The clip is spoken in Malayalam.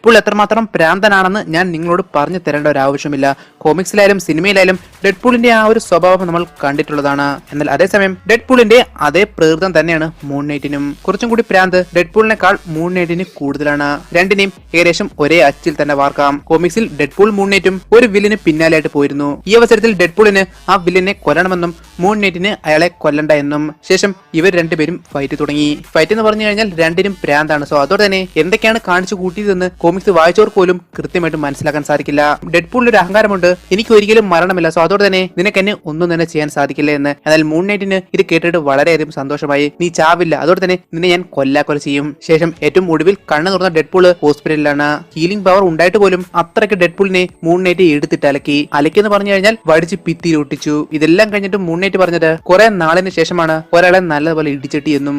ഡെഡ്പൂൾ എത്രമാത്രം പ്രാന്തനാണെന്ന് ഞാൻ നിങ്ങളോട് പറഞ്ഞു തരേണ്ട ഒരു ആവശ്യമില്ല. കോമിക്സിലായാലും സിനിമയിലായാലും ഡെഡ്പൂളിന്റെ ആ ഒരു സ്വഭാവം നമ്മൾ കണ്ടിട്ടുള്ളതാണ്. എന്നാൽ അതേസമയം ഡെഡ്പൂളിന്റെ അതേ പ്രകൃതം തന്നെയാണ് മൂൺ നൈറ്റിനും. കുറച്ചും കൂടി പ്രാന്ത് ഡെഡ്പൂളിനേക്കാൾ മൂൺ നൈറ്റിന് കൂടുതലാണ്. രണ്ടിനെയും ഏകദേശം ഒരേ അച്ചിൽ തന്നെ വാർക്കാം. കോമിക്സിൽ ഡെഡ്പൂൾ മൂൺ നൈറ്റും ഒരു വില്ലിന് പിന്നാലെയായിട്ട് പോയിരുന്നു. ഈ അവസരത്തിൽ ഡെഡ്പൂളിന് ആ വില്ലിനെ കൊല്ലണമെന്നും മൂൺ നൈറ്റിന് അയാളെ കൊല്ലണ്ട എന്നും. ശേഷം ഇവർ രണ്ടുപേരും ഫൈറ്റ് തുടങ്ങി. ഫൈറ്റ് എന്ന് പറഞ്ഞു കഴിഞ്ഞാൽ രണ്ടിനും പ്രാന്താണ്. സോ അതോടെ തന്നെ എന്തൊക്കെയാണ് കാണിച്ചു കൂട്ടിയതെന്ന് കോമിക്സ് വായിച്ചവർക്ക് പോലും കൃത്യമായിട്ട് മനസ്സിലാക്കാൻ സാധിക്കില്ല. ഡെഡ്പൂളിന് ഒരു അഹങ്കാരമുണ്ട്, എനിക്ക് ഒരിക്കലും മരണമില്ല, സോ അതോടെ തന്നെ നിനക്ക് എന്നെ ഒന്നും തന്നെ ചെയ്യാൻ സാധിക്കില്ല എന്ന്. എന്നാൽ മൂൺ നൈറ്റിന് ഇത് കേട്ടിട്ട് വളരെയധികം സന്തോഷമായി. നീ ചാവില്ല, അതോടെ തന്നെ നിന്നെ ഞാൻ കൊല്ലാക്കൊല ചെയ്യും. ശേഷം ഏറ്റവും ഒടുവിൽ കണ്ണു തുറന്ന ഡെഡ്പൂള് ഹോസ്പിറ്റലിലാണ്. ഹീലിംഗ് പവർ ഉണ്ടായിട്ട് പോലും അത്രയ്ക്ക് ഡെഡ്പൂളിനെ മൂൺ നൈറ്റ് എടുത്തിട്ട് അലക്കി എന്ന് പറഞ്ഞു കഴിഞ്ഞാൽ വടിച്ച് ഭിത്തിയിൽ ഒട്ടിച്ചു. ഇതെല്ലാം കഴിഞ്ഞിട്ട് മൂൺ നൈറ്റ് പറഞ്ഞത് കുറെ നാളിന് ശേഷമാണ് ഒരാളെ നല്ലതുപോലെ ഇടിച്ചിട്ടി എന്നും.